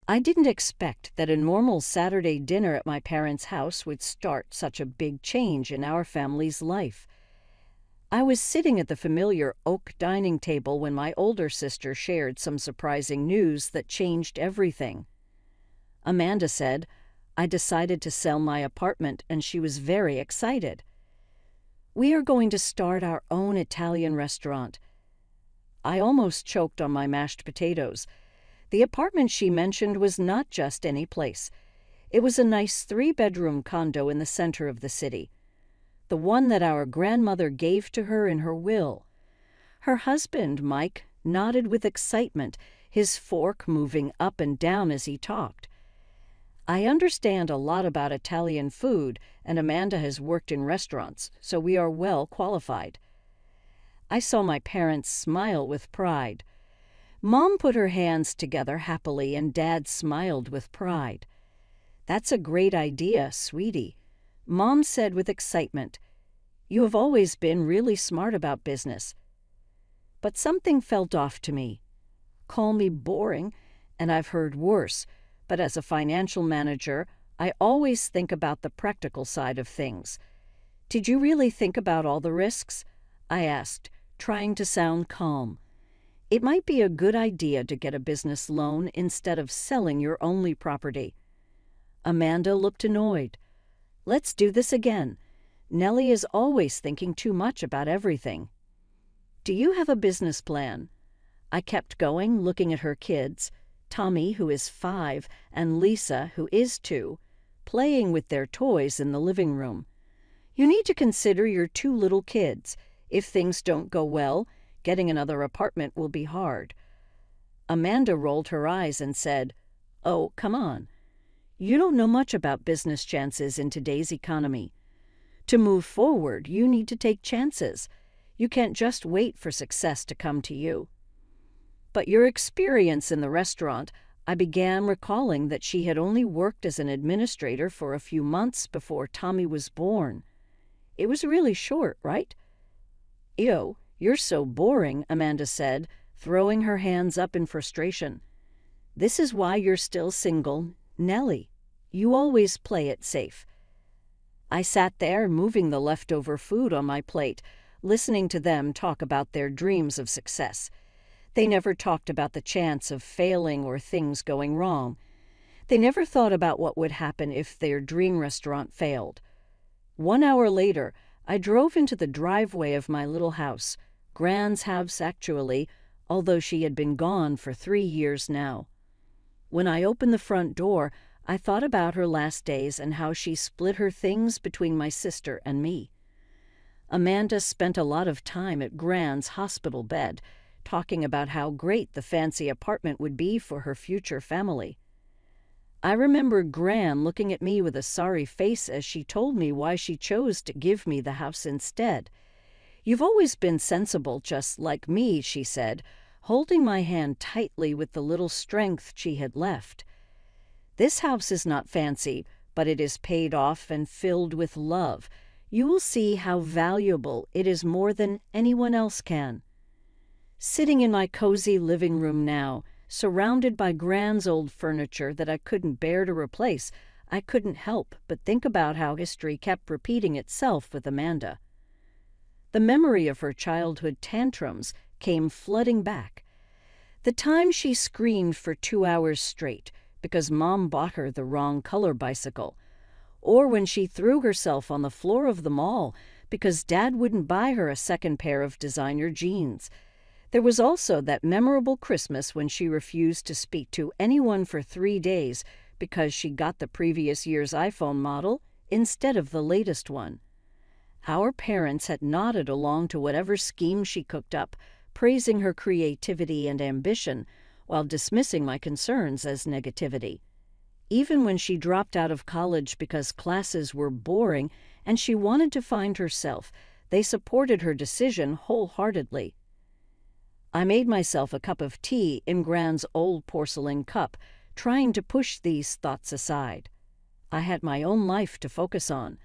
I didn't expect that a normal Saturday dinner at my parents' house would start such a big change in our family's life. I was sitting at the familiar oak dining table when my older sister shared some surprising news that changed everything. Amanda said, "I decided to sell my apartment," and she was very excited. "We are going to start our own Italian restaurant." I almost choked on my mashed potatoes. The apartment she mentioned was not just any place. It was a nice three-bedroom condo in the center of the city, the one that our grandmother gave to her in her will. Her husband, Mike, nodded with excitement, his fork moving up and down as he talked. I understand a lot about Italian food, and Amanda has worked in restaurants, so we are well qualified. I saw my parents smile with pride. Mom put her hands together happily, and Dad smiled with pride. "That's a great idea, sweetie," Mom said with excitement. "You have always been really smart about business." But something felt off to me. Call me boring, and I've heard worse, but as a financial manager, I always think about the practical side of things. "Did you really think about all the risks?" I asked, trying to sound calm. It might be a good idea to get a business loan instead of selling your only property. Amanda looked annoyed. "Let's do this again. Nellie is always thinking too much about everything." "Do you have a business plan?" I kept going, looking at her kids, Tommy, who is 5, and Lisa, who is 2, playing with their toys in the living room. "You need to consider your 2 little kids. If things don't go well, getting another apartment will be hard." Amanda rolled her eyes and said, "Oh, come on. You don't know much about business chances in today's economy. To move forward, you need to take chances. You can't just wait for success to come to you." "But your experience in the restaurant," I began, recalling that she had only worked as an administrator for a few months before Tommy was born. "It was really short, right?" "Ew, you're so boring," Amanda said, throwing her hands up in frustration. "This is why you're still single, Nellie. You always play it safe." I sat there, moving the leftover food on my plate, listening to them talk about their dreams of success. They never talked about the chance of failing or things going wrong. They never thought about what would happen if their dream restaurant failed. 1 hour later, I drove into the driveway of my little house, Gran's house actually, although she had been gone for 3 years now. When I opened the front door, I thought about her last days and how she split her things between my sister and me. Amanda spent a lot of time at Gran's hospital bed, talking about how great the fancy apartment would be for her future family. I remember Gran looking at me with a sorry face as she told me why she chose to give me the house instead. "You've always been sensible, just like me," she said, holding my hand tightly with the little strength she had left. "This house is not fancy, but it is paid off and filled with love. You will see how valuable it is, more than anyone else can." Sitting in my cozy living room now, surrounded by Gran's old furniture that I couldn't bear to replace, I couldn't help but think about how history kept repeating itself with Amanda. The memory of her childhood tantrums came flooding back. The time she screamed for 2 hours straight because Mom bought her the wrong color bicycle, or when she threw herself on the floor of the mall because Dad wouldn't buy her a second pair of designer jeans. There was also that memorable Christmas when she refused to speak to anyone for 3 days because she got the previous year's iPhone model instead of the latest one. Our parents had nodded along to whatever scheme she cooked up, praising her creativity and ambition while dismissing my concerns as negativity. Even when she dropped out of college because classes were boring and she wanted to find herself, they supported her decision wholeheartedly. I made myself a cup of tea in Gran's old porcelain cup, trying to push these thoughts aside. I had my own life to focus on.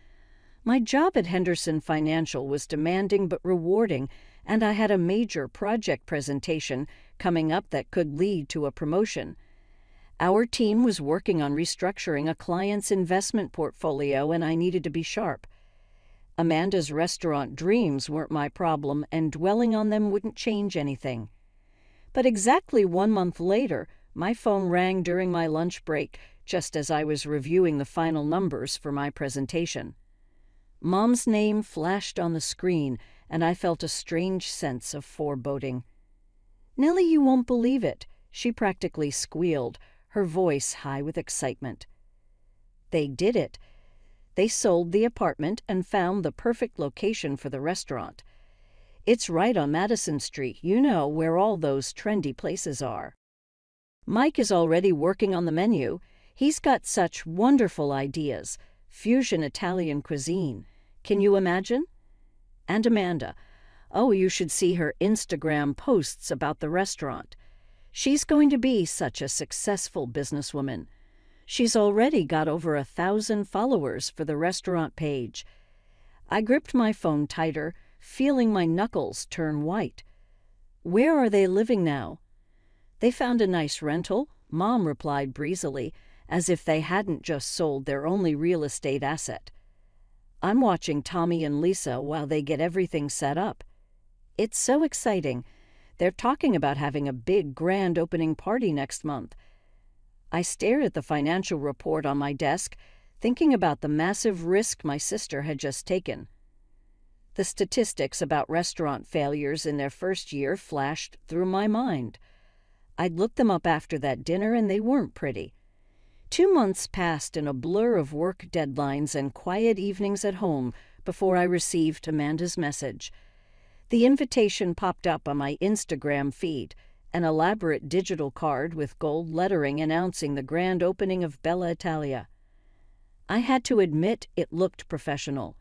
My job at Henderson Financial was demanding but rewarding, and I had a major project presentation coming up that could lead to a promotion. Our team was working on restructuring a client's investment portfolio, and I needed to be sharp. Amanda's restaurant dreams weren't my problem, and dwelling on them wouldn't change anything. But exactly 1 month later, my phone rang during my lunch break, just as I was reviewing the final numbers for my presentation. Mom's name flashed on the screen, and I felt a strange sense of foreboding. "Nellie, you won't believe it," she practically squealed, her voice high with excitement. They did it. They sold the apartment and found the perfect location for the restaurant. It's right on Madison Street, you know, where all those trendy places are. Mike is already working on the menu. He's got such wonderful ideas. Fusion Italian cuisine. Can you imagine? And Amanda. Oh, you should see her Instagram posts about the restaurant. She's going to be such a successful businesswoman. She's already got over 1,000 followers for the restaurant page. I gripped my phone tighter, feeling my knuckles turn white. Where are they living now? They found a nice rental, Mom replied breezily, as if they hadn't just sold their only real estate asset. I'm watching Tommy and Lisa while they get everything set up. It's so exciting. They're talking about having a big grand opening party next month. I stared at the financial report on my desk, thinking about the massive risk my sister had just taken. The statistics about restaurant failures in their first year flashed through my mind. I'd looked them up after that dinner, and they weren't pretty. 2 months passed in a blur of work deadlines and quiet evenings at home before I received Amanda's message. The invitation popped up on my Instagram feed, an elaborate digital card with gold lettering announcing the grand opening of Bella Italia. I had to admit it looked professional.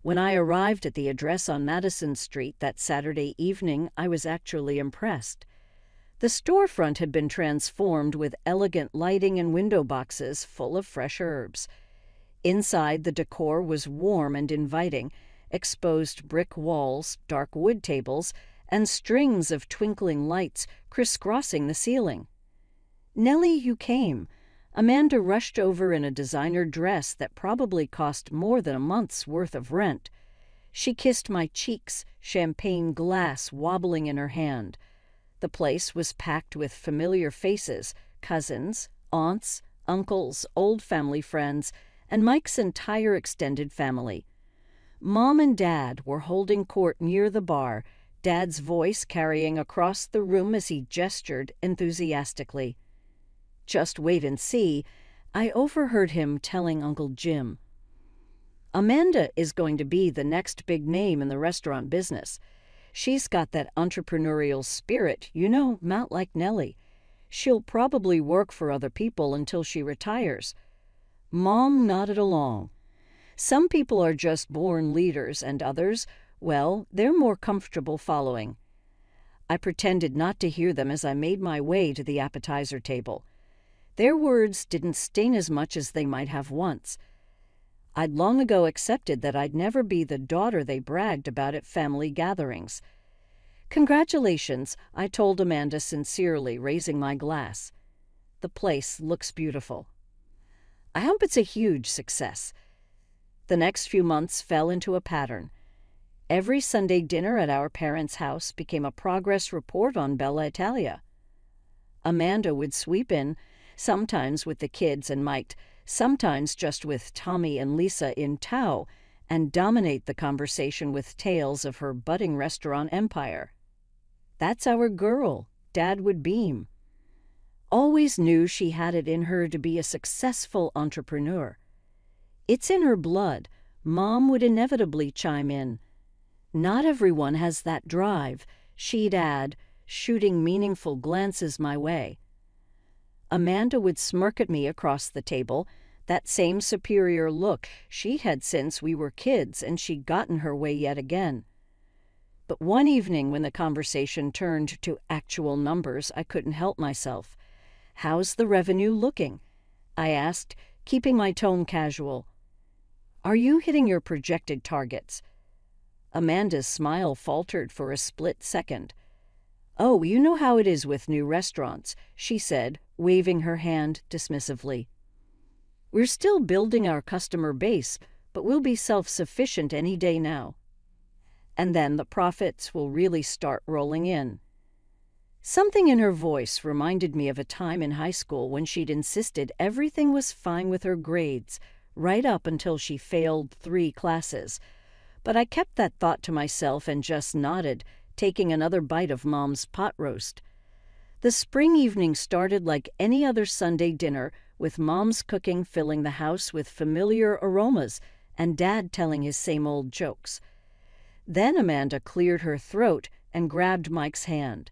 When I arrived at the address on Madison Street that Saturday evening, I was actually impressed. The storefront had been transformed with elegant lighting and window boxes full of fresh herbs. Inside, the decor was warm and inviting, exposed brick walls, dark wood tables, and strings of twinkling lights crisscrossing the ceiling. "Nellie, you came." Amanda rushed over in a designer dress that probably cost more than a month's worth of rent. She kissed my cheeks, champagne glass wobbling in her hand. The place was packed with familiar faces, cousins, aunts, uncles, old family friends, and Mike's entire extended family. Mom and Dad were holding court near the bar, Dad's voice carrying across the room as he gestured enthusiastically. "Just wait and see," I overheard him telling Uncle Jim. "Amanda is going to be the next big name in the restaurant business. She's got that entrepreneurial spirit, you know, not like Nellie. She'll probably work for other people until she retires." Mom nodded along. "Some people are just born leaders, and others, well, they're more comfortable following." I pretended not to hear them as I made my way to the appetizer table. Their words didn't sting as much as they might have once. I'd long ago accepted that I'd never be the daughter they bragged about at family gatherings. "Congratulations," I told Amanda sincerely, raising my glass. "The place looks beautiful." "I hope it's a huge success." The next few months fell into a pattern. Every Sunday dinner at our parents' house became a progress report on Bella Italia. Amanda would sweep in, sometimes with the kids and Mike, sometimes just with Tommy and Lisa in tow, and dominate the conversation with tales of her budding restaurant empire. "That's our girl," Dad would beam. Always knew she had it in her to be a successful entrepreneur. "It's in her blood," Mom would inevitably chime in. "Not everyone has that drive," she'd add, shooting meaningful glances my way. Amanda would smirk at me across the table, that same superior look she'd had since we were kids, and she'd gotten her way yet again. But one evening when the conversation turned to actual numbers, I couldn't help myself. "How's the revenue looking?" I asked, keeping my tone casual. "Are you hitting your projected targets?" Amanda's smile faltered for a split second. "Oh, you know how it is with new restaurants," she said, waving her hand dismissively. "We're still building our customer base, but we'll be self-sufficient any day now. And then the profits will really start rolling in." Something in her voice reminded me of a time in high school when she'd insisted everything was fine with her grades, right up until she failed 3 classes. But I kept that thought to myself and just nodded, taking another bite of Mom's pot roast. The spring evening started like any other Sunday dinner, with Mom's cooking filling the house with familiar aromas and Dad telling his same old jokes. Then Amanda cleared her throat and grabbed Mike's hand.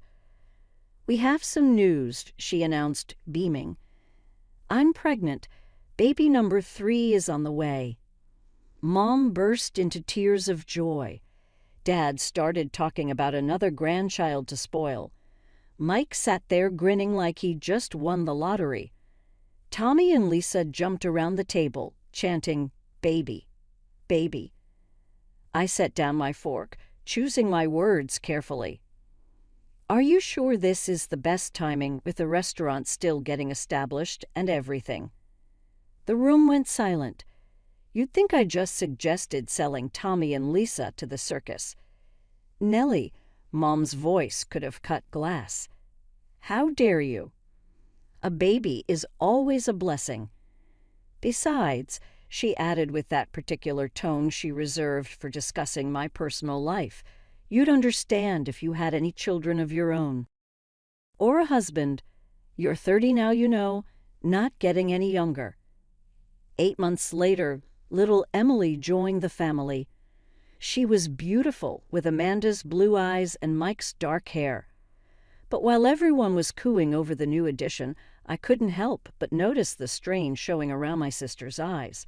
"We have some news," she announced, beaming. "I'm pregnant. Baby number 3 is on the way." Mom burst into tears of joy. Dad started talking about another grandchild to spoil. Mike sat there grinning like he'd just won the lottery. Tommy and Lisa jumped around the table, chanting, "Baby, baby." I set down my fork, choosing my words carefully. "Are you sure this is the best timing, with the restaurant still getting established and everything?" The room went silent. You'd think I just suggested selling Tommy and Lisa to the circus. "Nellie," Mom's voice could have cut glass. "How dare you? A baby is always a blessing. Besides," she added with that particular tone she reserved for discussing my personal life, "you'd understand if you had any children of your own. Or a husband. You're 30 now, you know, not getting any younger." 8 months later, little Emily joined the family. She was beautiful, with Amanda's blue eyes and Mike's dark hair. But while everyone was cooing over the new addition, I couldn't help but notice the strain showing around my sister's eyes.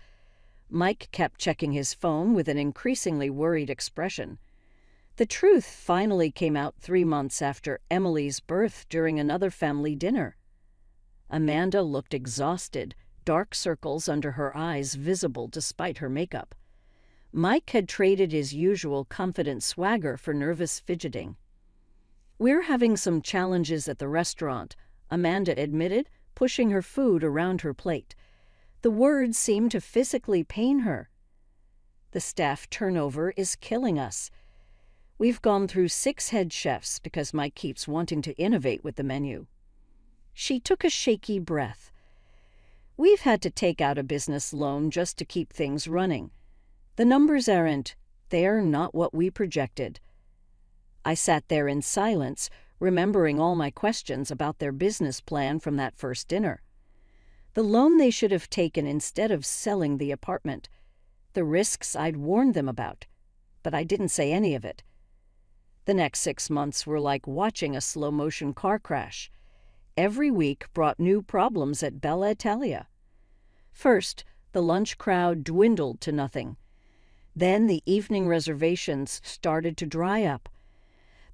Mike kept checking his phone with an increasingly worried expression. The truth finally came out 3 months after Emily's birth during another family dinner. Amanda looked exhausted, dark circles under her eyes visible despite her makeup. Mike had traded his usual confident swagger for nervous fidgeting. "We're having some challenges at the restaurant," Amanda admitted, pushing her food around her plate. The words seemed to physically pain her. "The staff turnover is killing us. We've gone through 6 head chefs because Mike keeps wanting to innovate with the menu." She took a shaky breath. "We've had to take out a business loan just to keep things running. The numbers they're not what we projected." I sat there in silence, remembering all my questions about their business plan from that first dinner. The loan they should have taken instead of selling the apartment. The risks I'd warned them about. But I didn't say any of it. The next 6 months were like watching a slow-motion car crash. Every week brought new problems at Bella Italia. First, the lunch crowd dwindled to nothing. Then the evening reservations started to dry up.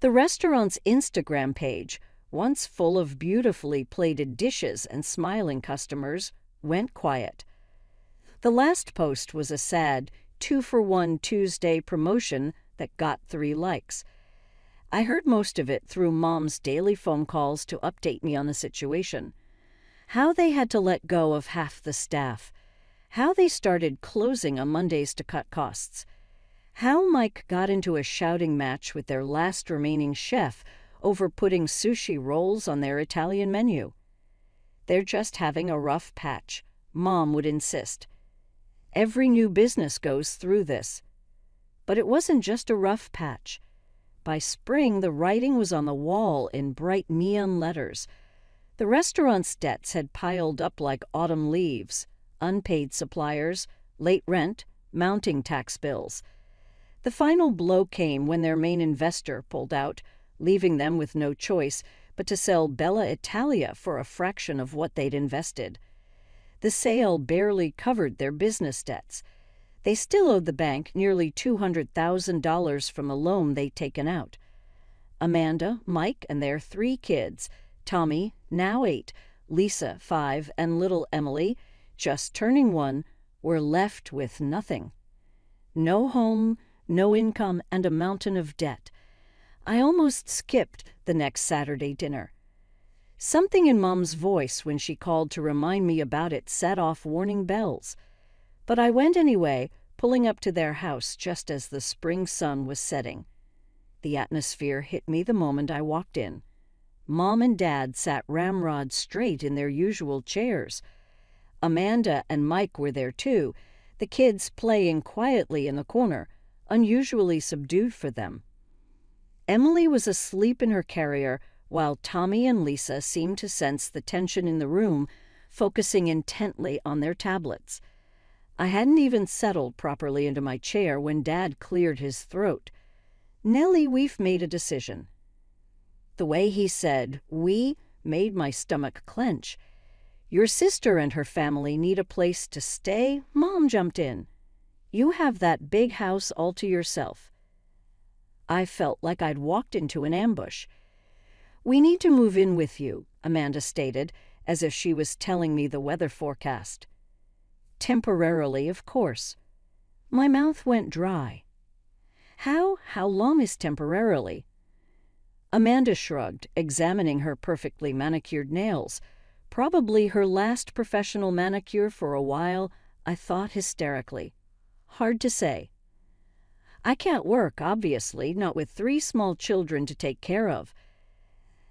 The restaurant's Instagram page, once full of beautifully plated dishes and smiling customers, went quiet. The last post was a sad 2-for-1 Tuesday promotion that got 3 likes. I heard most of it through Mom's daily phone calls to update me on the situation. How they had to let go of half the staff. How they started closing on Mondays to cut costs. How Mike got into a shouting match with their last remaining chef over putting sushi rolls on their Italian menu. "They're just having a rough patch," Mom would insist. "Every new business goes through this." But it wasn't just a rough patch. By spring, the writing was on the wall in bright neon letters. The restaurant's debts had piled up like autumn leaves: unpaid suppliers, late rent, mounting tax bills. The final blow came when their main investor pulled out, leaving them with no choice but to sell Bella Italia for a fraction of what they'd invested. The sale barely covered their business debts. They still owed the bank nearly $200,000 from a loan they'd taken out. Amanda, Mike, and their 3 kids, Tommy, now 8, Lisa, 5, and little Emily, just turning 1, were left with nothing. No home, no income, and a mountain of debt. I almost skipped the next Saturday dinner. Something in Mom's voice when she called to remind me about it set off warning bells. But I went anyway, pulling up to their house just as the spring sun was setting. The atmosphere hit me the moment I walked in. Mom and Dad sat ramrod straight in their usual chairs. Amanda and Mike were there too, the kids playing quietly in the corner, unusually subdued for them. Emily was asleep in her carrier, while Tommy and Lisa seemed to sense the tension in the room, focusing intently on their tablets. I hadn't even settled properly into my chair when Dad cleared his throat. "Nellie, we've made a decision." The way he said "we" made my stomach clench. "Your sister and her family need a place to stay," Mom jumped in. "You have that big house all to yourself." I felt like I'd walked into an ambush. "We need to move in with you," Amanda stated, as if she was telling me the weather forecast. "Temporarily, of course." My mouth went dry. How long is temporarily?" Amanda shrugged, examining her perfectly manicured nails. Probably her last professional manicure for a while, I thought hysterically. "Hard to say." "I can't work, obviously, not with 3 small children to take care of.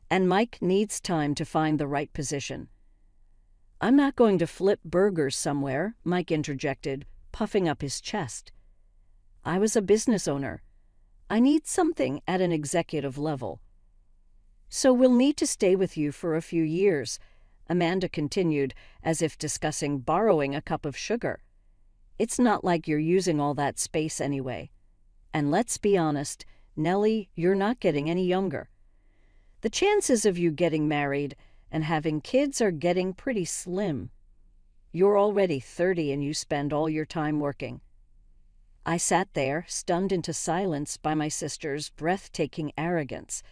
And Mike needs time to find the right position." "I'm not going to flip burgers somewhere," Mike interjected, puffing up his chest. "I was a business owner. I need something at an executive level." "So we'll need to stay with you for a few years," Amanda continued, as if discussing borrowing a cup of sugar. "It's not like you're using all that space anyway. And let's be honest, Nellie, you're not getting any younger. The chances of you getting married and having kids are getting pretty slim. You're already 30 and you spend all your time working." I sat there, stunned into silence by my sister's breathtaking arrogance.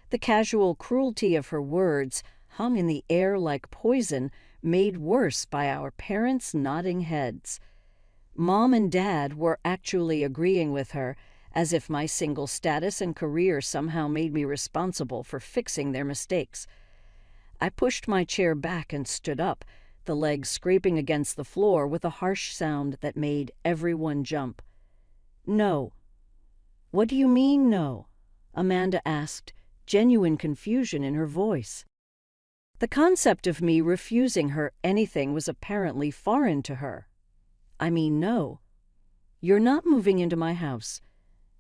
The casual cruelty of her words hung in the air like poison, made worse by our parents' nodding heads. Mom and Dad were actually agreeing with her, as if my single status and career somehow made me responsible for fixing their mistakes. I pushed my chair back and stood up, the legs scraping against the floor with a harsh sound that made everyone jump. "No." "What do you mean, no?" Amanda asked, genuine confusion in her voice. The concept of me refusing her anything was apparently foreign to her. "I mean, no. You're not moving into my house.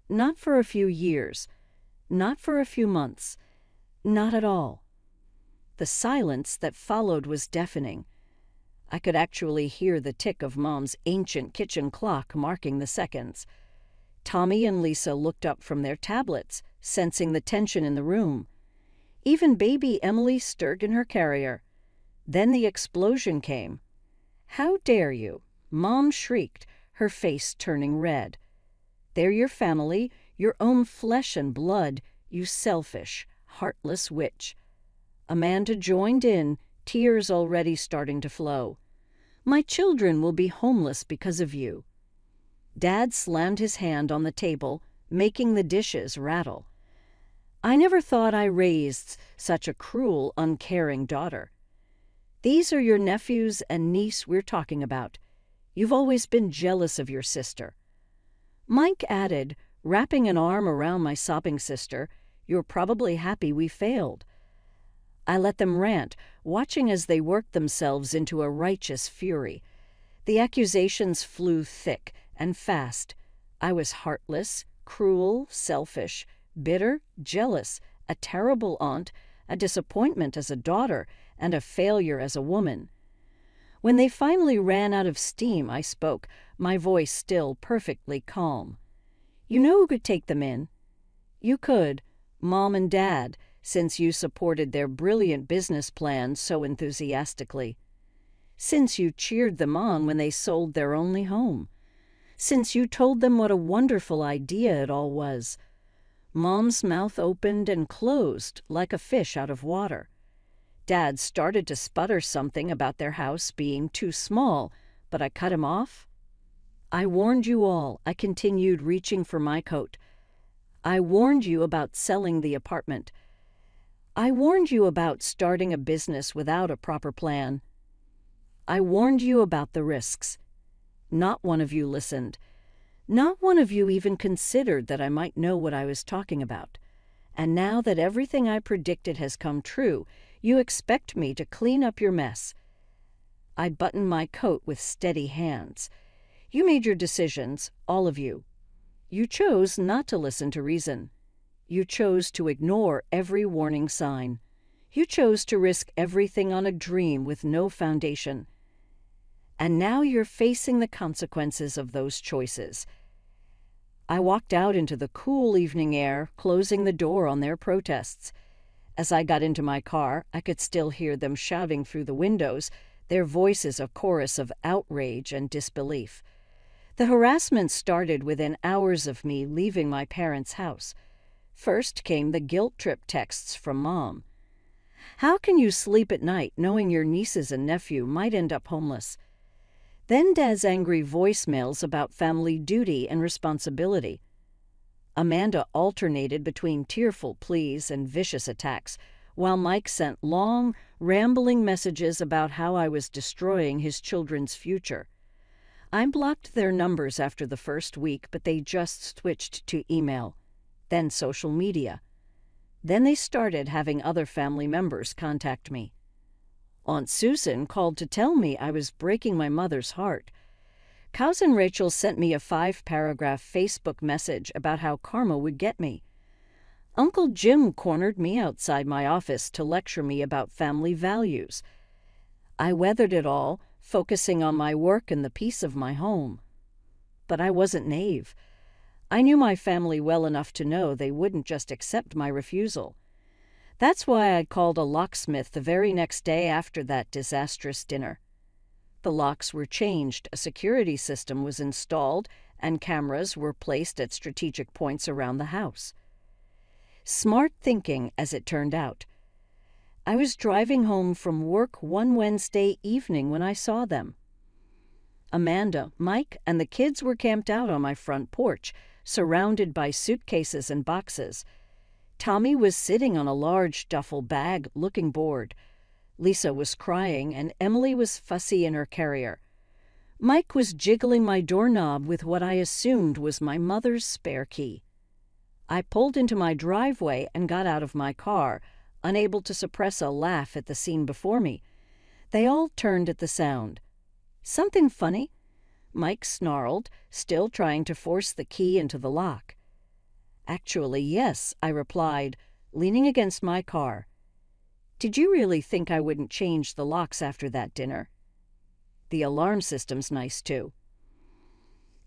Not for a few years. Not for a few months. Not at all." The silence that followed was deafening. I could actually hear the tick of Mom's ancient kitchen clock marking the seconds. Tommy and Lisa looked up from their tablets, sensing the tension in the room. Even baby Emily stirred in her carrier. Then the explosion came. "How dare you!" Mom shrieked, her face turning red. "They're your family, your own flesh and blood, you selfish, heartless witch." Amanda joined in, tears already starting to flow. "My children will be homeless because of you." Dad slammed his hand on the table, making the dishes rattle. "I never thought I raised such a cruel, uncaring daughter. These are your nephews and niece we're talking about. You've always been jealous of your sister." Mike added, wrapping an arm around my sobbing sister, "You're probably happy we failed." I let them rant, watching as they worked themselves into a righteous fury. The accusations flew thick and fast. I was heartless, cruel, selfish, bitter, jealous, a terrible aunt, a disappointment as a daughter, and a failure as a woman. When they finally ran out of steam, I spoke, my voice still perfectly calm. "You know who could take them in? You could, Mom and Dad, since you supported their brilliant business plan so enthusiastically. Since you cheered them on when they sold their only home. Since you told them what a wonderful idea it all was." Mom's mouth opened and closed like a fish out of water. Dad started to sputter something about their house being too small, but I cut him off. "I warned you all," I continued, reaching for my coat. I warned you about selling the apartment. I warned you about starting a business without a proper plan. I warned you about the risks. Not one of you listened. Not one of you even considered that I might know what I was talking about. And now that everything I predicted has come true, you expect me to clean up your mess. I buttoned my coat with steady hands. You made your decisions, all of you. You chose not to listen to reason. You chose to ignore every warning sign. You chose to risk everything on a dream with no foundation. And now you're facing the consequences of those choices. I walked out into the cool evening air, closing the door on their protests. As I got into my car, I could still hear them shouting through the windows, their voices a chorus of outrage and disbelief. The harassment started within hours of me leaving my parents' house. First came the guilt trip texts from Mom. How can you sleep at night knowing your nieces and nephew might end up homeless? Then Dad's angry voicemails about family duty and responsibility. Amanda alternated between tearful pleas and vicious attacks, while Mike sent long, rambling messages about how I was destroying his children's future. I blocked their numbers after the first week, but they just switched to email, then social media. Then they started having other family members contact me. Aunt Susan called to tell me I was breaking my mother's heart. Cousin Rachel sent me a 5-paragraph Facebook message about how karma would get me. Uncle Jim cornered me outside my office to lecture me about family values. I weathered it all, focusing on my work and the peace of my home. But I wasn't naive. I knew my family well enough to know they wouldn't just accept my refusal. That's why I called a locksmith the very next day after that disastrous dinner. The locks were changed, a security system was installed, and cameras were placed at strategic points around the house. Smart thinking, as it turned out. I was driving home from work one Wednesday evening when I saw them. Amanda, Mike, and the kids were camped out on my front porch, surrounded by suitcases and boxes. Tommy was sitting on a large duffel bag, looking bored. Lisa was crying, and Emily was fussy in her carrier. Mike was jiggling my doorknob with what I assumed was my mother's spare key. I pulled into my driveway and got out of my car, unable to suppress a laugh at the scene before me. They all turned at the sound. "Something funny?" Mike snarled, still trying to force the key into the lock. "Actually, yes," I replied, leaning against my car. "Did you really think I wouldn't change the locks after that dinner? The alarm system's nice, too.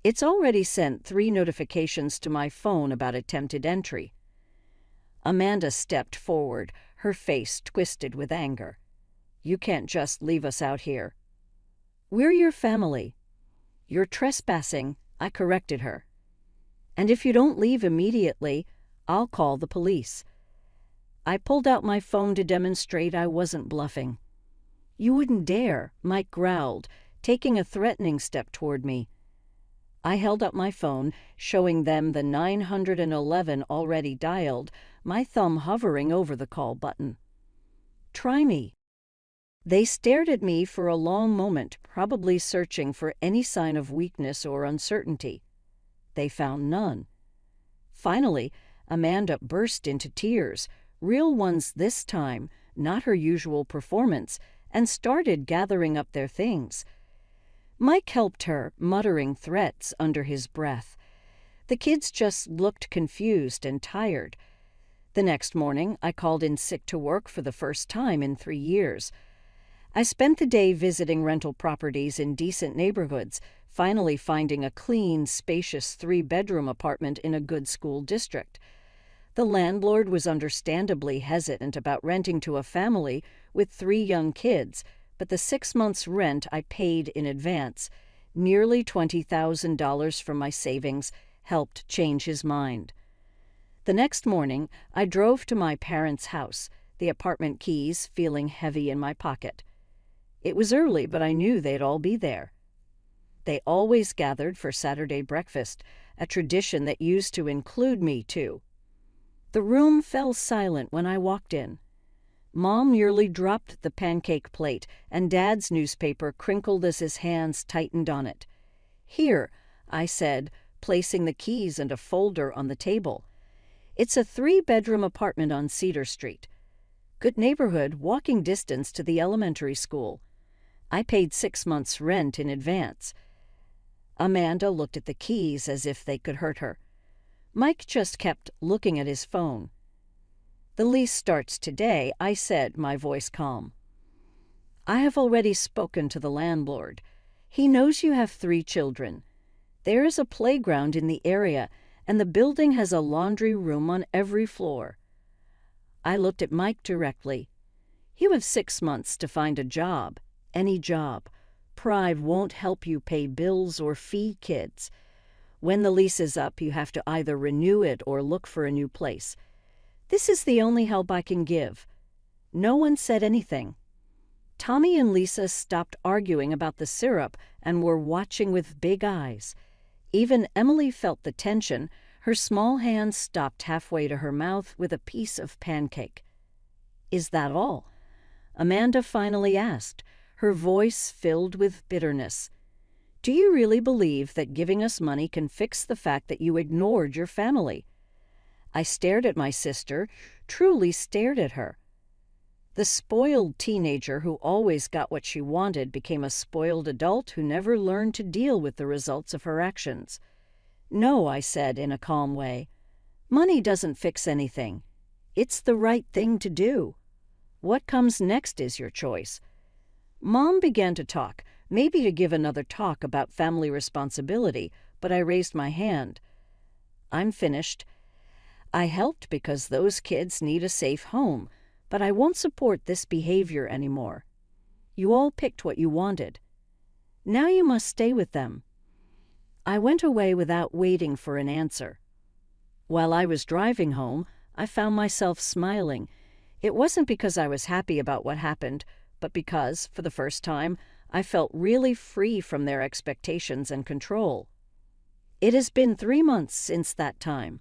It's already sent 3 notifications to my phone about attempted entry." Amanda stepped forward, her face twisted with anger. "You can't just leave us out here." "We're your family." "You're trespassing," I corrected her. "And if you don't leave immediately, I'll call the police." I pulled out my phone to demonstrate I wasn't bluffing. "You wouldn't dare," Mike growled, taking a threatening step toward me. I held up my phone, showing them the 911 already dialed, my thumb hovering over the call button. "Try me." They stared at me for a long moment, probably searching for any sign of weakness or uncertainty. They found none. Finally, Amanda burst into tears, real ones this time, not her usual performance, and started gathering up their things. Mike helped her, muttering threats under his breath. The kids just looked confused and tired. The next morning, I called in sick to work for the first time in 3 years. I spent the day visiting rental properties in decent neighborhoods, finally finding a clean, spacious 3-bedroom apartment in a good school district. The landlord was understandably hesitant about renting to a family with 3 young kids, but the 6 months' rent I paid in advance, nearly $20,000 from my savings, helped change his mind. The next morning, I drove to my parents' house, the apartment keys feeling heavy in my pocket. It was early, but I knew they'd all be there. They always gathered for Saturday breakfast, a tradition that used to include me, too. The room fell silent when I walked in. Mom nearly dropped the pancake plate, and Dad's newspaper crinkled as his hands tightened on it. "Here," I said, placing the keys and a folder on the table. "It's a 3-bedroom apartment on Cedar Street. Good neighborhood, walking distance to the elementary school. I paid 6 months' rent in advance." Amanda looked at the keys as if they could hurt her. Mike just kept looking at his phone. "The lease starts today," I said, my voice calm. "I have already spoken to the landlord. He knows you have 3 children. There is a playground in the area, and the building has a laundry room on every floor." I looked at Mike directly. "You have 6 months to find a job, any job. Pride won't help you pay bills or feed kids. When the lease is up, you have to either renew it or look for a new place. This is the only help I can give." No one said anything. Tommy and Lisa stopped arguing about the syrup and were watching with big eyes. Even Emily felt the tension. Her small hand stopped halfway to her mouth with a piece of pancake. "Is that all?" Amanda finally asked, her voice filled with bitterness. "Do you really believe that giving us money can fix the fact that you ignored your family?" I stared at my sister, truly stared at her. The spoiled teenager who always got what she wanted became a spoiled adult who never learned to deal with the results of her actions. "No," I said in a calm way. "Money doesn't fix anything. It's the right thing to do. What comes next is your choice." Mom began to talk, maybe to give another talk about family responsibility, but I raised my hand. "I'm finished. I helped because those kids need a safe home, but I won't support this behavior anymore. You all picked what you wanted. Now you must stay with them." I went away without waiting for an answer. While I was driving home, I found myself smiling. It wasn't because I was happy about what happened, but because, for the first time, I felt really free from their expectations and control. It has been 3 months since that time.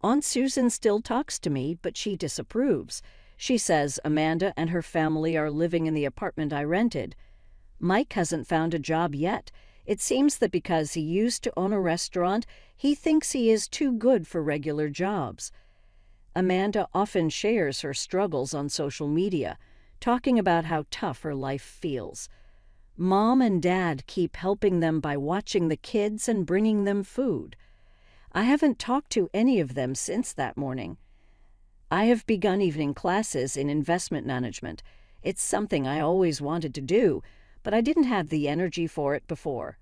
Aunt Susan still talks to me, but she disapproves. She says Amanda and her family are living in the apartment I rented. Mike hasn't found a job yet. It seems that because he used to own a restaurant, he thinks he is too good for regular jobs. Amanda often shares her struggles on social media, talking about how tough her life feels. Mom and Dad keep helping them by watching the kids and bringing them food. I haven't talked to any of them since that morning. I have begun evening classes in investment management. It's something I always wanted to do, but I didn't have the energy for it before.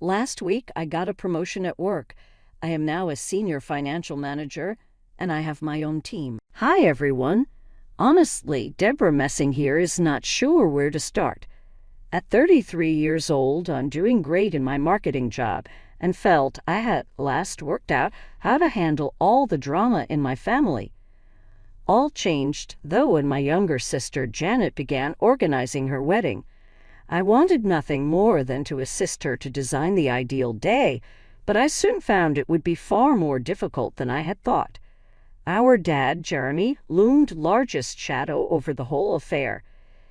Last week, I got a promotion at work. I am now a senior financial manager, and I have my own team. Hi, everyone. Honestly, Deborah Messing here is not sure where to start. At 33 years old, I'm doing great in my marketing job and felt I had last worked out how to handle all the drama in my family. All changed, though, when my younger sister Janet began organizing her wedding. I wanted nothing more than to assist her to design the ideal day, but I soon found it would be far more difficult than I had thought. Our dad, Jeremy, loomed largest shadow over the whole affair.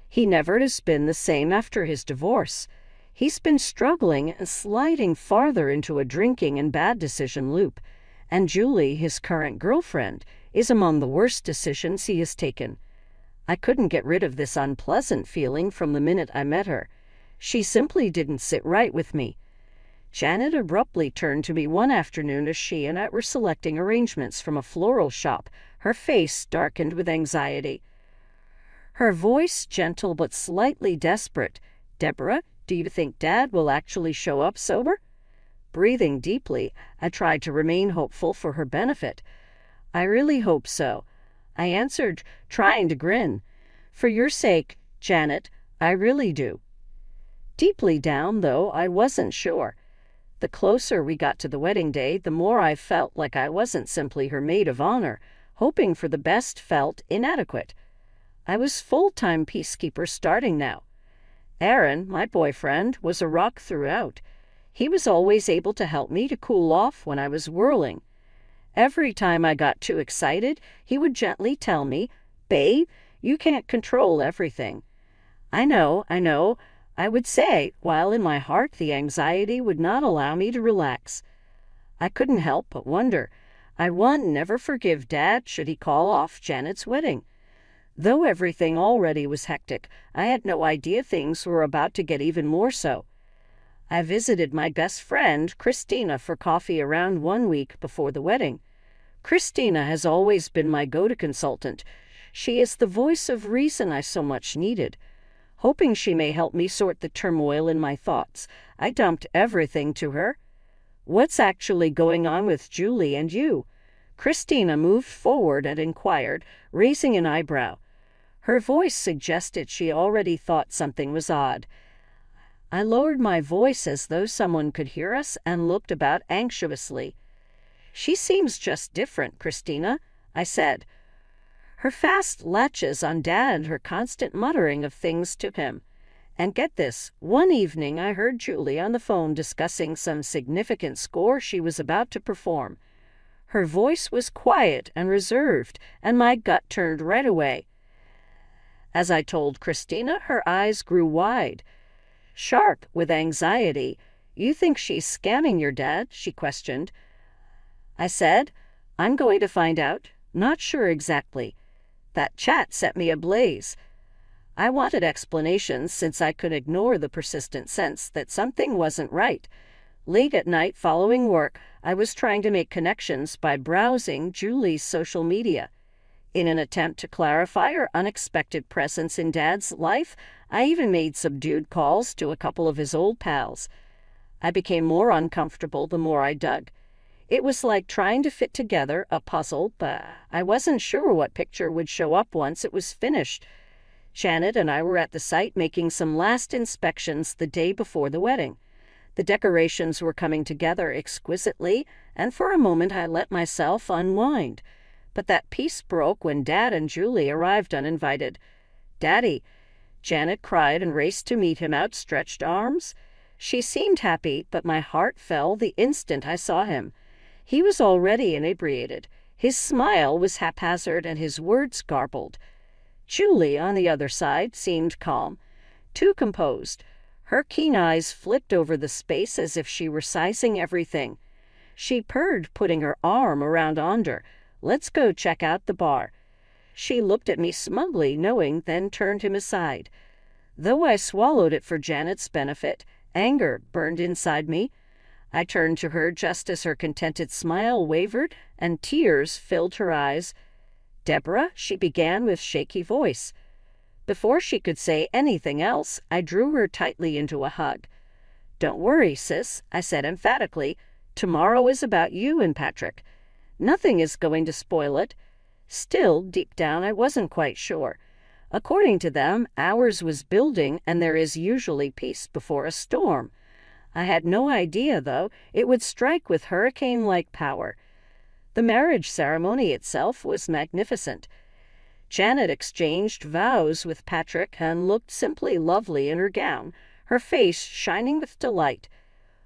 He never has been the same after his divorce. He's been struggling and sliding farther into a drinking and bad decision loop. And Julie, his current girlfriend, is among the worst decisions he has taken. I couldn't get rid of this unpleasant feeling from the minute I met her. She simply didn't sit right with me. Janet abruptly turned to me one afternoon as she and I were selecting arrangements from a floral shop, her face darkened with anxiety. Her voice gentle but slightly desperate. "Deborah, do you think Dad will actually show up sober?" Breathing deeply, I tried to remain hopeful for her benefit. "I really hope so," I answered, trying to grin. "For your sake, Janet, I really do." Deeply down, though, I wasn't sure. The closer we got to the wedding day, the more I felt like I wasn't simply her maid of honor. Hoping for the best felt inadequate. I was full-time peacekeeper starting now. Aaron, my boyfriend, was a rock throughout. He was always able to help me to cool off when I was whirling. Every time I got too excited, he would gently tell me, "Babe, you can't control everything." I know, I would say, while in my heart the anxiety would not allow me to relax. I couldn't help but wonder. I'd never forgive Dad should he call off Janet's wedding. Though everything already was hectic, I had no idea things were about to get even more so. I visited my best friend, Christina, for coffee around 1 week before the wedding. Christina has always been my go-to consultant. She is the voice of reason I so much needed. Hoping she may help me sort the turmoil in my thoughts, I dumped everything to her. "What's actually going on with Julie and you?" Christina moved forward and inquired, raising an eyebrow. Her voice suggested she already thought something was odd. I lowered my voice as though someone could hear us and looked about anxiously. "She seems just different, Christina," I said. Her fast latches on Dad and her constant muttering of things to him. And get this, one evening I heard Julie on the phone discussing some significant score she was about to perform. Her voice was quiet and reserved, and my gut turned right away. As I told Christina, her eyes grew wide. Sharp with anxiety. "You think she's scamming your dad?" she questioned. I said, "I'm going to find out. Not sure exactly." That chat set me ablaze. I wanted explanations since I could ignore the persistent sense that something wasn't right. Late at night following work, I was trying to make connections by browsing Julie's social media. In an attempt to clarify her unexpected presence in Dad's life, I even made subdued calls to a couple of his old pals. I became more uncomfortable the more I dug. It was like trying to fit together a puzzle, but I wasn't sure what picture would show up once it was finished. Janet and I were at the site making some last inspections the day before the wedding. The decorations were coming together exquisitely, and for a moment I let myself unwind. But that peace broke when Dad and Julie arrived uninvited. "Daddy!" Janet cried and raced to meet him, outstretched arms. She seemed happy, but my heart fell the instant I saw him. He was already inebriated. His smile was haphazard and his words garbled. Julie, on the other side, seemed calm, too composed. Her keen eyes flicked over the space as if she were sizing everything. She purred, putting her arm around Ander. "Let's go check out the bar." She looked at me smugly, knowing, then turned him aside. Though I swallowed it for Janet's benefit, anger burned inside me. I turned to her just as her contented smile wavered and tears filled her eyes. "Deborah," she began with shaky voice. Before she could say anything else, I drew her tightly into a hug. "Don't worry, sis," I said emphatically. "Tomorrow is about you and Patrick. Nothing is going to spoil it." Still, deep down, I wasn't quite sure. According to them, ours was building, and there is usually peace before a storm. I had no idea, though, it would strike with hurricane-like power. The marriage ceremony itself was magnificent. Janet exchanged vows with Patrick and looked simply lovely in her gown, her face shining with delight.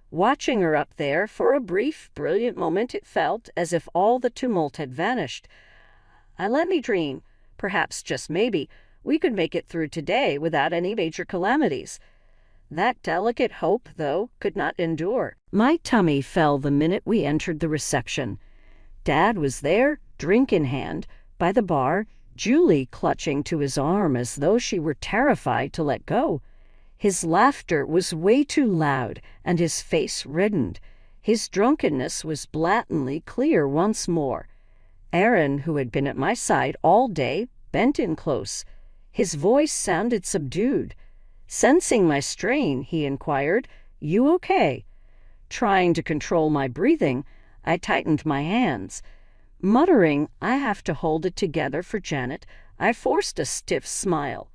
Watching her up there, for a brief, brilliant moment it felt as if all the tumult had vanished. Let me dream. Perhaps, just maybe, we could make it through today without any major calamities. That delicate hope, though, could not endure. My tummy fell the minute we entered the reception. Dad was there, drink in hand, by the bar, Julie clutching to his arm as though she were terrified to let go. His laughter was way too loud, and his face reddened. His drunkenness was blatantly clear once more. Aaron, who had been at my side all day, bent in close. His voice sounded subdued. Sensing my strain, he inquired, "You okay?" Trying to control my breathing, I tightened my hands. Muttering, "I have to hold it together for Janet," I forced a stiff smile.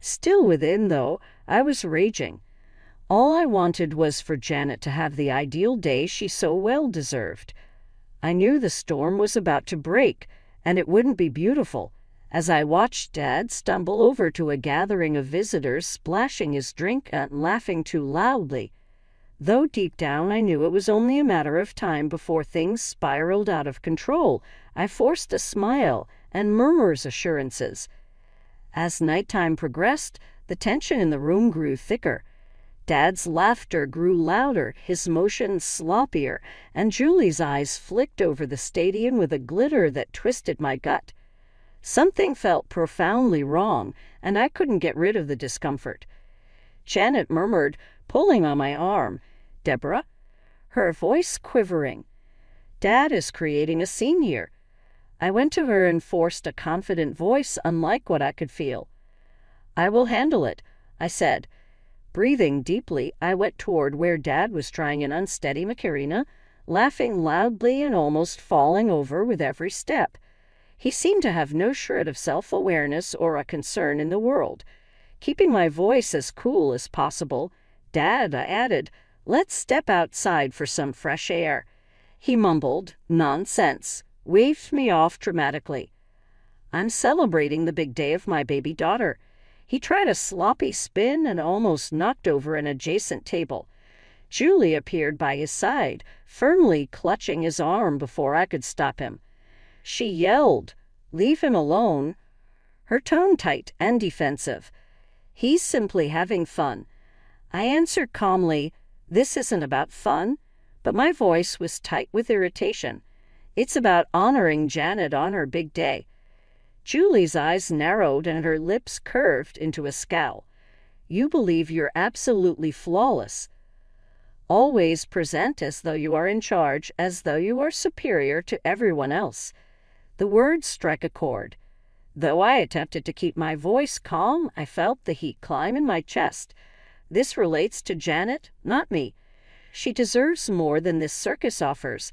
Still within, though, I was raging. All I wanted was for Janet to have the ideal day she so well deserved. I knew the storm was about to break, and it wouldn't be beautiful, as I watched Dad stumble over to a gathering of visitors, splashing his drink and laughing too loudly. though deep down I knew it was only a matter of time before things spiraled out of control. I forced a smile and murmurs assurances. As nighttime progressed, the tension in the room grew thicker. Dad's laughter grew louder, his motions sloppier, and Julie's eyes flicked over the stadium with a glitter that twisted my gut. Something felt profoundly wrong, and I couldn't get rid of the discomfort. Janet murmured, pulling on my arm, "Deborah?" her voice quivering. "Dad is creating a scene here." I went to her and forced a confident voice unlike what I could feel. "I will handle it," I said. Breathing deeply, I went toward where Dad was trying an unsteady Macarena, laughing loudly and almost falling over with every step. He seemed to have no shred of self-awareness or a concern in the world. Keeping my voice as cool as possible, "Dad," I added, "let's step outside for some fresh air." He mumbled, "Nonsense," waved me off dramatically. "I'm celebrating the big day of my baby daughter." He tried a sloppy spin and almost knocked over an adjacent table. Julie appeared by his side, firmly clutching his arm before I could stop him. She yelled, "Leave him alone," her tone tight and defensive. "He's simply having fun." I answered calmly, "This isn't about fun," but my voice was tight with irritation. "It's about honoring Janet on her big day." Julie's eyes narrowed and her lips curved into a scowl. "You believe you're absolutely flawless. Always present as though you are in charge, as though you are superior to everyone else." The words struck a chord. Though I attempted to keep my voice calm, I felt the heat climb in my chest. This relates to Janet, not me. She deserves more than this circus offers.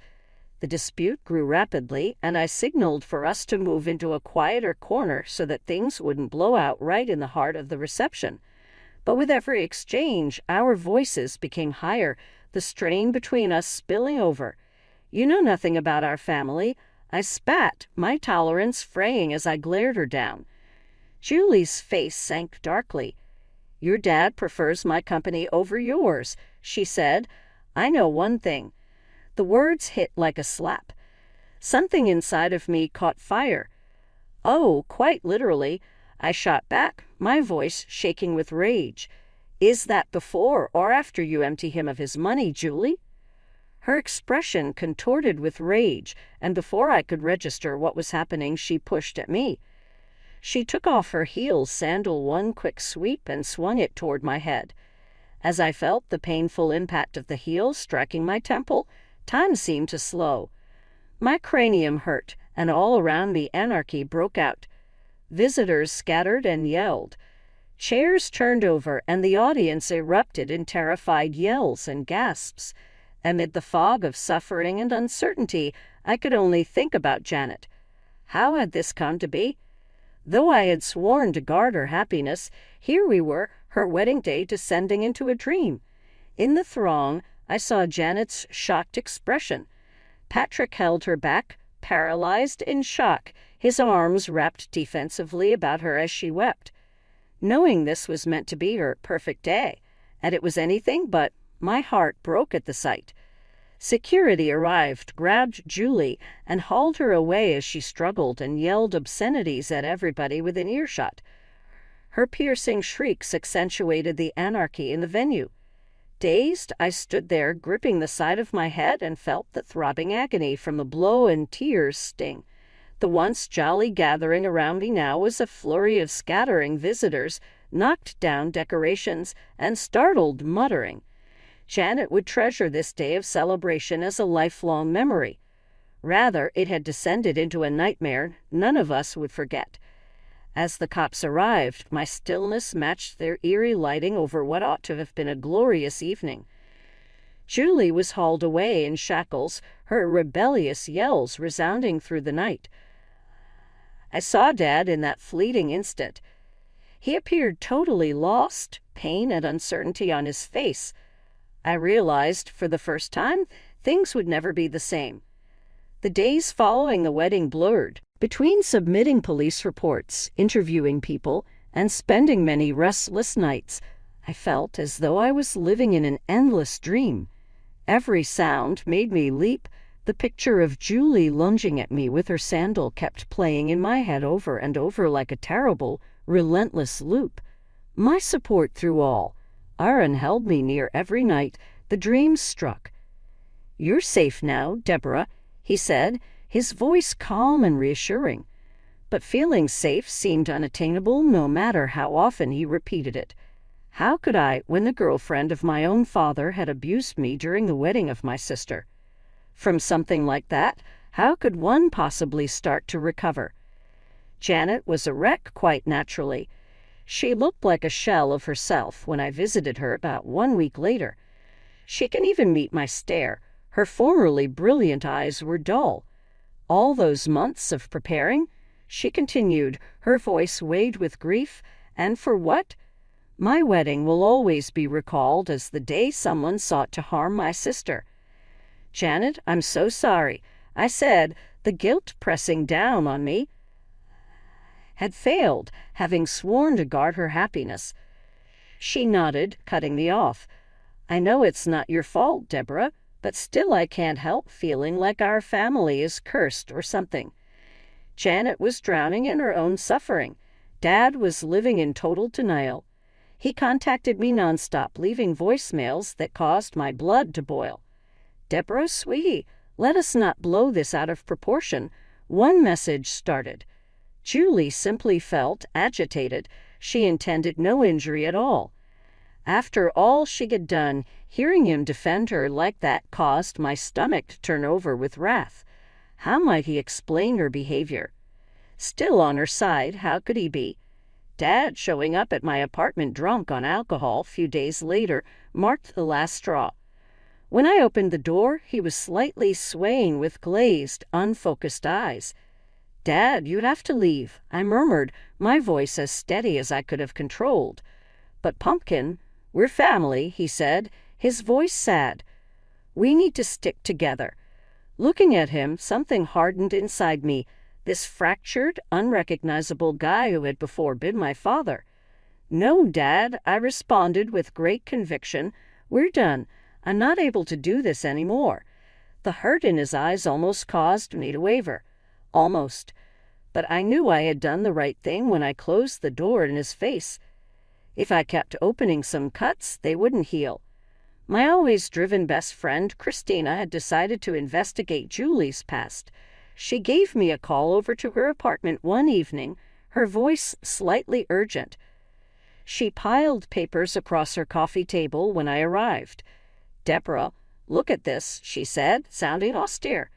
The dispute grew rapidly, and I signaled for us to move into a quieter corner so that things wouldn't blow out right in the heart of the reception. But with every exchange, our voices became higher, the strain between us spilling over. "You know nothing about our family," I spat, my tolerance fraying as I glared her down. Julie's face sank darkly. "Your dad prefers my company over yours," she said. "I know one thing." The words hit like a slap. Something inside of me caught fire. "Oh, quite literally," I shot back, my voice shaking with rage. "Is that before or after you empty him of his money, Julie?" Her expression contorted with rage, and before I could register what was happening, she pushed at me. She took off her heels sandal one quick sweep and swung it toward my head. As I felt the painful impact of the heel striking my temple, time seemed to slow. My cranium hurt, and all around me anarchy broke out. Visitors scattered and yelled. Chairs turned over, and the audience erupted in terrified yells and gasps. Amid the fog of suffering and uncertainty, I could only think about Janet. How had this come to be? Though I had sworn to guard her happiness, here we were, her wedding day descending into a dream. In the throng, I saw Janet's shocked expression. Patrick held her back, paralyzed in shock, his arms wrapped defensively about her as she wept. Knowing this was meant to be her perfect day, and it was anything but, my heart broke at the sight. Security arrived, grabbed Julie, and hauled her away as she struggled and yelled obscenities at everybody within earshot. Her piercing shrieks accentuated the anarchy in the venue. Dazed, I stood there, gripping the side of my head, and felt the throbbing agony from the blow and tears sting. The once jolly gathering around me now was a flurry of scattering visitors, knocked down decorations, and startled muttering. Janet would treasure this day of celebration as a lifelong memory. Rather, it had descended into a nightmare none of us would forget. As the cops arrived, my stillness matched their eerie lighting over what ought to have been a glorious evening. Julie was hauled away in shackles, her rebellious yells resounding through the night. I saw Dad in that fleeting instant. He appeared totally lost, pain and uncertainty on his face. I realized, for the first time, things would never be the same. The days following the wedding blurred. Between submitting police reports, interviewing people, and spending many restless nights, I felt as though I was living in an endless dream. Every sound made me leap. The picture of Julie lunging at me with her sandal kept playing in my head over and over like a terrible, relentless loop. My support through all. Aaron held me near every night. The dreams struck. "You're safe now, Deborah," he said, his voice calm and reassuring. But feeling safe seemed unattainable no matter how often he repeated it. How could I, when the girlfriend of my own father had abused me during the wedding of my sister? From something like that, how could one possibly start to recover? Janet was a wreck quite naturally. She looked like a shell of herself when I visited her about 1 week later. She can even meet my stare. Her formerly brilliant eyes were dull. All those months of preparing? She continued, her voice weighed with grief. And for what? My wedding will always be recalled as the day someone sought to harm my sister. "Janet, I'm so sorry," I said, the guilt pressing down on me. Had failed, having sworn to guard her happiness. She nodded, cutting me off. "I know it's not your fault, Deborah, but still I can't help feeling like our family is cursed or something." Janet was drowning in her own suffering. Dad was living in total denial. He contacted me nonstop, leaving voicemails that caused my blood to boil. "Deborah, sweetie, let us not blow this out of proportion." One message started. Julie simply felt agitated. She intended no injury at all. After all she had done, hearing him defend her like that caused my stomach to turn over with wrath. How might he explain her behavior? Still on her side, how could he be? Dad showing up at my apartment drunk on alcohol a few days later marked the last straw. When I opened the door, he was slightly swaying with glazed, unfocused eyes. "Dad, you'd have to leave," I murmured, my voice as steady as I could have controlled. "But Pumpkin, we're family," he said, his voice sad. "We need to stick together." Looking at him, something hardened inside me. This fractured, unrecognizable guy who had before been my father. "No, Dad," I responded with great conviction. "We're done. I'm not able to do this anymore." The hurt in his eyes almost caused me to waver. Almost. But I knew I had done the right thing when I closed the door in his face. If I kept opening some cuts, they wouldn't heal. My always driven best friend, Christina, had decided to investigate Julie's past. She gave me a call over to her apartment one evening, her voice slightly urgent. She piled papers across her coffee table when I arrived. "Deborah, look at this," she said, sounding austere.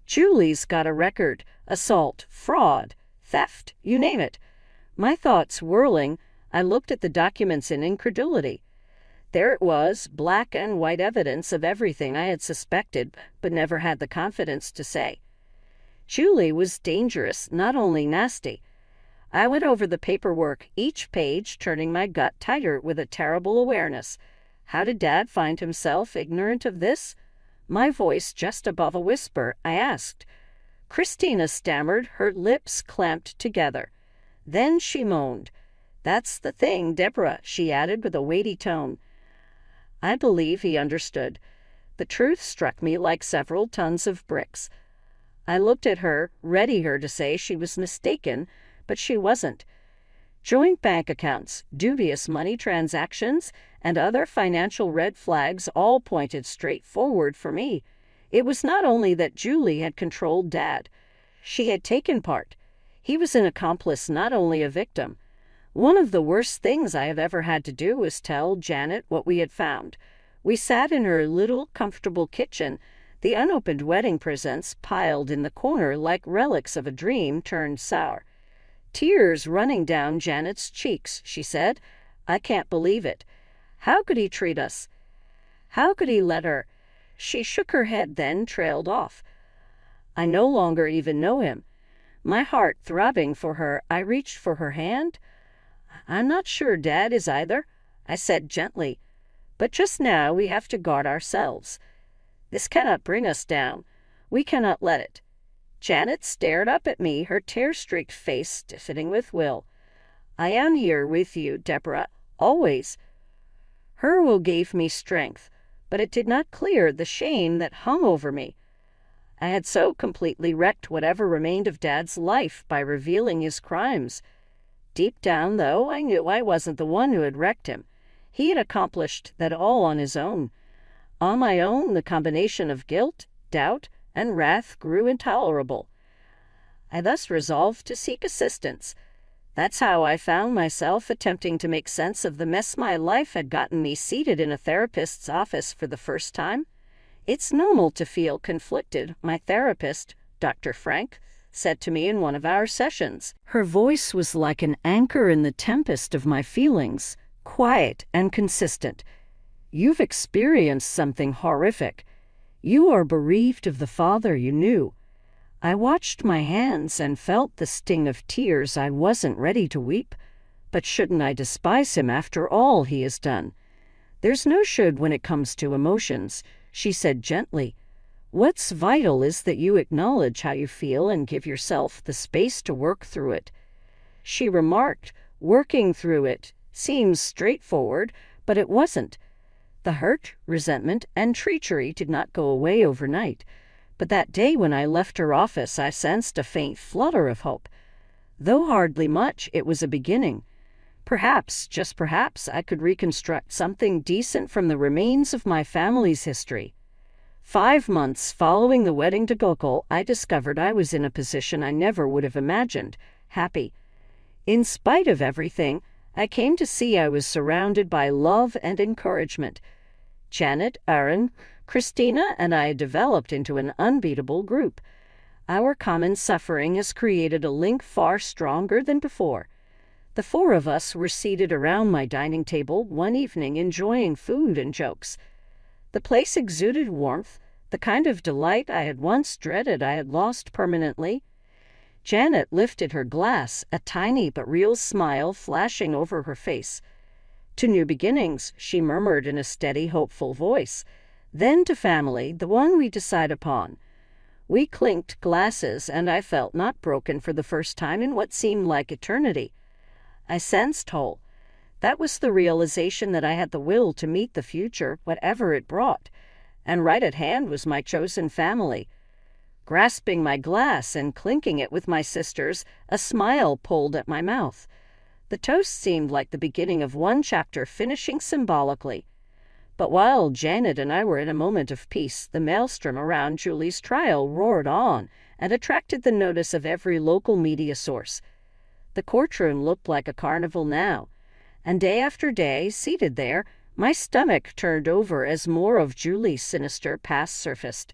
"Julie's got a record. Assault, fraud, theft, you name it." My thoughts whirling, I looked at the documents in incredulity. There it was, black and white evidence of everything I had suspected but never had the confidence to say. Julie was dangerous, not only nasty. I went over the paperwork, each page turning my gut tighter with a terrible awareness. How did Dad find himself ignorant of this? My voice just above a whisper, I asked. Christina stammered, her lips clamped together. Then she moaned. "That's the thing, Deborah," she added with a weighty tone. I believe he understood. The truth struck me like several tons of bricks. I looked at her, ready her to say she was mistaken, but she wasn't. Joint bank accounts, dubious money transactions, and other financial red flags all pointed straight forward for me. It was not only that Julie had controlled Dad. She had taken part. He was an accomplice, not only a victim. One of the worst things I have ever had to do was tell Janet what we had found. We sat in her little, comfortable kitchen, the unopened wedding presents piled in the corner like relics of a dream turned sour. Tears running down Janet's cheeks, she said. "I can't believe it. How could he treat us? How could he let her?" She shook her head, then trailed off. I no longer even know him. My heart throbbing for her, I reached for her hand. "I'm not sure Dad is either," I said gently. "But just now we have to guard ourselves. This cannot bring us down. We cannot let it." Janet stared up at me, her tear-streaked face stiffening with will. "I am here with you, Deborah, always. Her woe gave me strength, but it did not clear the shame that hung over me. I had so completely wrecked whatever remained of Dad's life by revealing his crimes. Deep down, though, I knew I wasn't the one who had wrecked him. He had accomplished that all on his own. On my own, the combination of guilt, doubt, and wrath grew intolerable. I thus resolved to seek assistance. That's how I found myself attempting to make sense of the mess my life had gotten me seated in a therapist's office for the first time. It's normal to feel conflicted, my therapist, Dr. Frank, said to me in one of our sessions. Her voice was like an anchor in the tempest of my feelings, quiet and consistent. You've experienced something horrific. You are bereaved of the father you knew. I watched my hands and felt the sting of tears. I wasn't ready to weep. But shouldn't I despise him after all he has done? There's no should when it comes to emotions, she said gently. What's vital is that you acknowledge how you feel and give yourself the space to work through it. She remarked, working through it seems straightforward, but it wasn't. The hurt, resentment, and treachery did not go away overnight. But that day when I left her office, I sensed a faint flutter of hope. Though hardly much, it was a beginning. Perhaps, just perhaps, I could reconstruct something decent from the remains of my family's history. 5 months following the wedding to Gokul, I discovered I was in a position I never would have imagined, happy. In spite of everything, I came to see I was surrounded by love and encouragement. Janet, Aaron, Christina, and I developed into an unbeatable group. Our common suffering has created a link far stronger than before. The 4 of us were seated around my dining table one evening enjoying food and jokes. The place exuded warmth, the kind of delight I had once dreaded I had lost permanently. Janet lifted her glass, a tiny but real smile flashing over her face. To new beginnings, she murmured in a steady, hopeful voice. Then to family, the one we decide upon. We clinked glasses, and I felt not broken for the first time in what seemed like eternity. I sensed whole. That was the realization that I had the will to meet the future, whatever it brought, and right at hand was my chosen family. Grasping my glass and clinking it with my sisters, a smile pulled at my mouth. The toast seemed like the beginning of one chapter finishing symbolically. But while Janet and I were in a moment of peace, the maelstrom around Julie's trial roared on and attracted the notice of every local media source. The courtroom looked like a carnival now, and day after day, seated there, my stomach turned over as more of Julie's sinister past surfaced.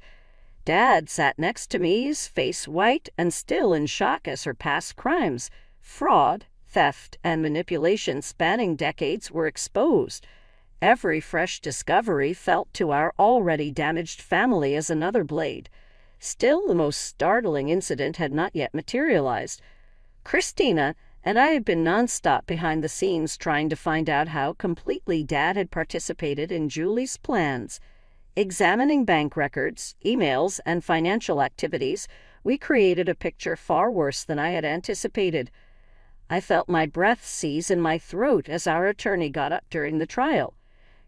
Dad sat next to me, his face white and still in shock as her past crimes, fraud, theft, and manipulation spanning decades were exposed. Every fresh discovery felt to our already damaged family as another blade. Still, the most startling incident had not yet materialized. Christina and I had been nonstop behind the scenes trying to find out how completely Dad had participated in Julie's plans. Examining bank records, emails, and financial activities, we created a picture far worse than I had anticipated. I felt my breath seize in my throat as our attorney got up during the trial.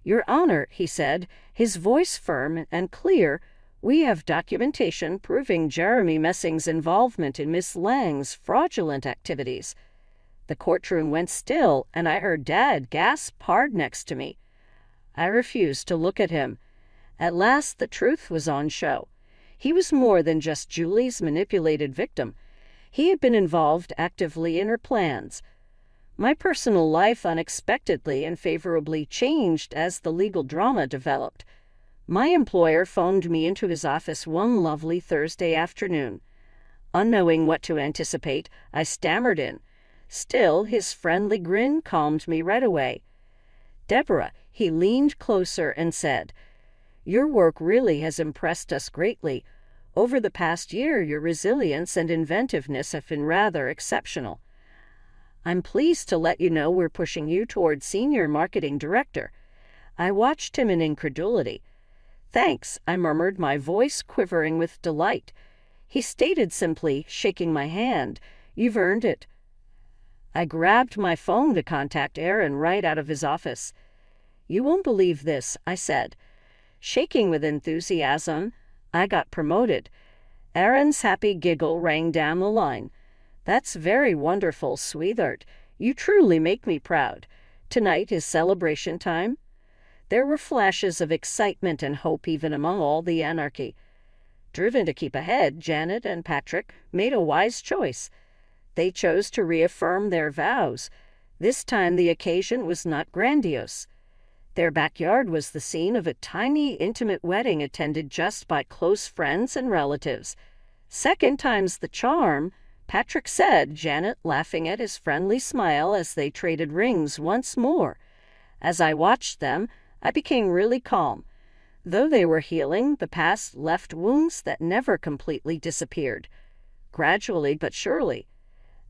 Your Honor, he said, his voice firm and clear, we have documentation proving Jeremy Messing's involvement in Miss Lang's fraudulent activities. The courtroom went still, and I heard Dad gasp hard next to me. I refused to look at him. At last the truth was on show. He was more than just Julie's manipulated victim. He had been involved actively in her plans. My personal life unexpectedly and favorably changed as the legal drama developed. My employer phoned me into his office one lovely Thursday afternoon. Unknowing what to anticipate, I stammered in. Still, his friendly grin calmed me right away. Deborah, he leaned closer and said, your work really has impressed us greatly. Over the past year, your resilience and inventiveness have been rather exceptional. I'm pleased to let you know we're pushing you toward Senior Marketing Director. I watched him in incredulity. Thanks, I murmured, my voice quivering with delight. He stated simply, shaking my hand, you've earned it. I grabbed my phone to contact Aaron right out of his office. "You won't believe this," I said. Shaking with enthusiasm, "I got promoted." Aaron's happy giggle rang down the line. "That's very wonderful, sweetheart. You truly make me proud. Tonight is celebration time?" There were flashes of excitement and hope even among all the anarchy. Driven to keep ahead, Janet and Patrick made a wise choice. They chose to reaffirm their vows. This time the occasion was not grandiose. Their backyard was the scene of a tiny, intimate wedding attended just by close friends and relatives. "Second time's the charm," Patrick said, Janet laughing at his friendly smile as they traded rings once more. As I watched them, I became really calm. Though they were healing, the past left wounds that never completely disappeared. Gradually but surely.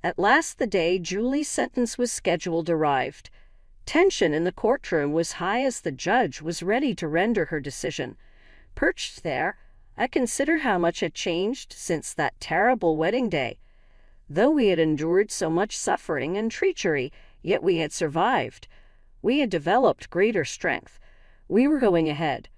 At last the day Julie's sentence was scheduled arrived. Tension in the courtroom was high as the judge was ready to render her decision. Perched there, I considered how much had changed since that terrible wedding day. Though we had endured so much suffering and treachery, yet we had survived. We had developed greater strength. We were going ahead.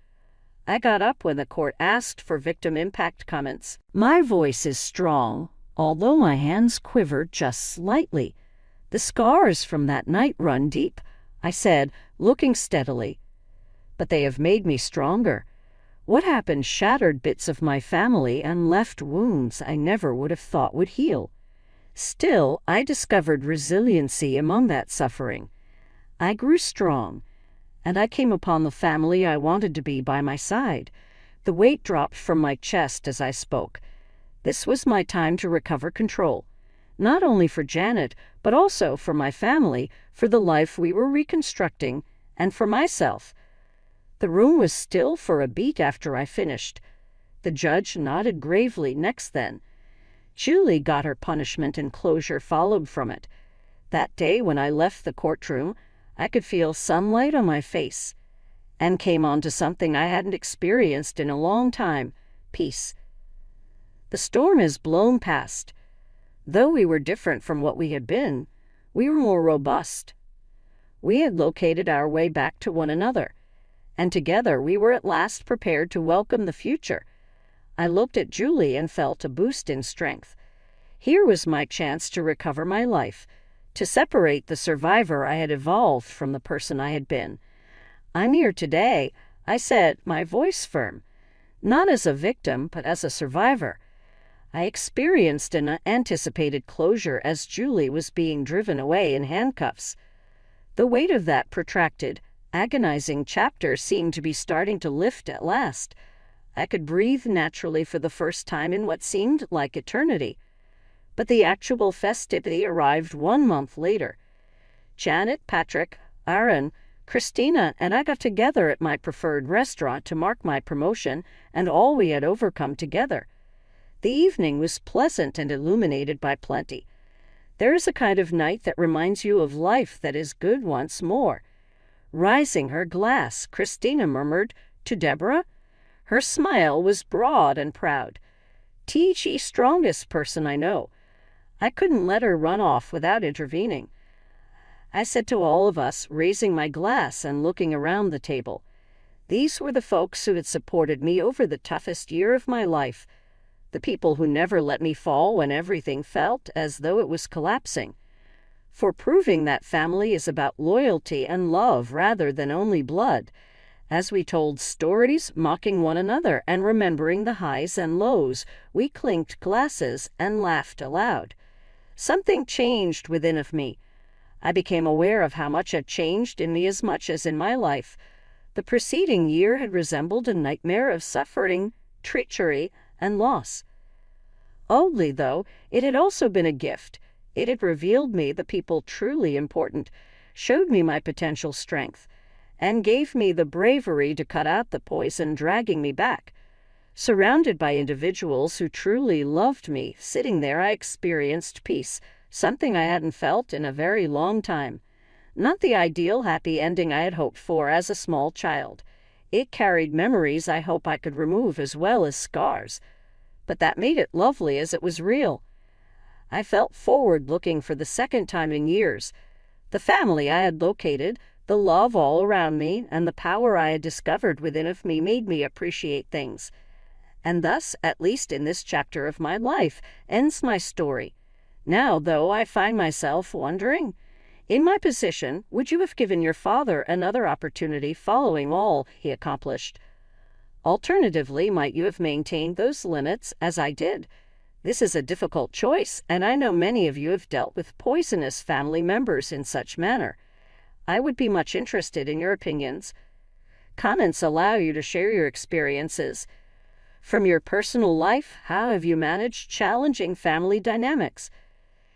I got up when the court asked for victim impact comments. My voice is strong, although my hands quivered just slightly. "The scars from that night run deep," I said, looking steadily. "But they have made me stronger. What happened shattered bits of my family and left wounds I never would have thought would heal. Still, I discovered resiliency among that suffering. I grew strong, and I came upon the family I wanted to be by my side. The weight dropped from my chest as I spoke. This was my time to recover control, not only for Janet, but also for my family, for the life we were reconstructing, and for myself." The room was still for a beat after I finished. The judge nodded gravely next then. Julie got her punishment and closure followed from it. That day when I left the courtroom, I could feel sunlight on my face, and came on to something I hadn't experienced in a long time: peace. The storm has blown past. Though we were different from what we had been, we were more robust. We had located our way back to one another, and together we were at last prepared to welcome the future. I looked at Julie and felt a boost in strength. Here was my chance to recover my life, to separate the survivor I had evolved from the person I had been. "I'm here today," I said, my voice firm, "not as a victim, but as a survivor." I experienced an anticipated closure as Julie was being driven away in handcuffs. The weight of that protracted, agonizing chapter seemed to be starting to lift at last. I could breathe naturally for the first time in what seemed like eternity. But the actual festivity arrived 1 month later. Janet, Patrick, Aaron, Christina, and I got together at my preferred restaurant to mark my promotion and all we had overcome together. The evening was pleasant and illuminated by plenty. There is a kind of night that reminds you of life that is good once more. Raising her glass, Christina murmured, "To Deborah?" Her smile was broad and proud. "T.G. strongest person I know." I couldn't let her run off without intervening. I said to all of us, raising my glass and looking around the table, these were the folks who had supported me over the toughest year of my life, the people who never let me fall when everything felt as though it was collapsing. For proving that family is about loyalty and love rather than only blood, as we told stories, mocking one another and remembering the highs and lows, we clinked glasses and laughed aloud. Something changed within of me. I became aware of how much had changed in me as much as in my life. The preceding year had resembled a nightmare of suffering, treachery, and loss. Oddly, though, it had also been a gift. It had revealed me the people truly important, showed me my potential strength, and gave me the bravery to cut out the poison dragging me back. Surrounded by individuals who truly loved me, sitting there I experienced peace, something I hadn't felt in a very long time. Not the ideal happy ending I had hoped for as a small child. It carried memories I hope I could remove as well as scars. But that made it lovely as it was real. I felt forward looking for the second time in years. The family I had located, The love all around me and the power I had discovered within of me made me appreciate things. And thus, at least in this chapter of my life, ends my story. Now, though, I find myself wondering, in my position, would you have given your father another opportunity following all he accomplished? Alternatively, might you have maintained those limits as I did? This is a difficult choice, and I know many of you have dealt with poisonous family members in such manner. I would be much interested in your opinions. Comments allow you to share your experiences. From your personal life, how have you managed challenging family dynamics?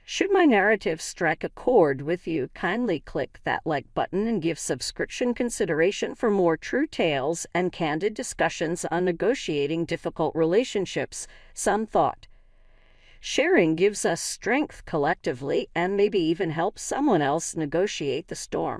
Should my narrative strike a chord with you, kindly click that like button and give subscription consideration for more true tales and candid discussions on negotiating difficult relationships. Some thought. Sharing gives us strength collectively and maybe even helps someone else negotiate the storm.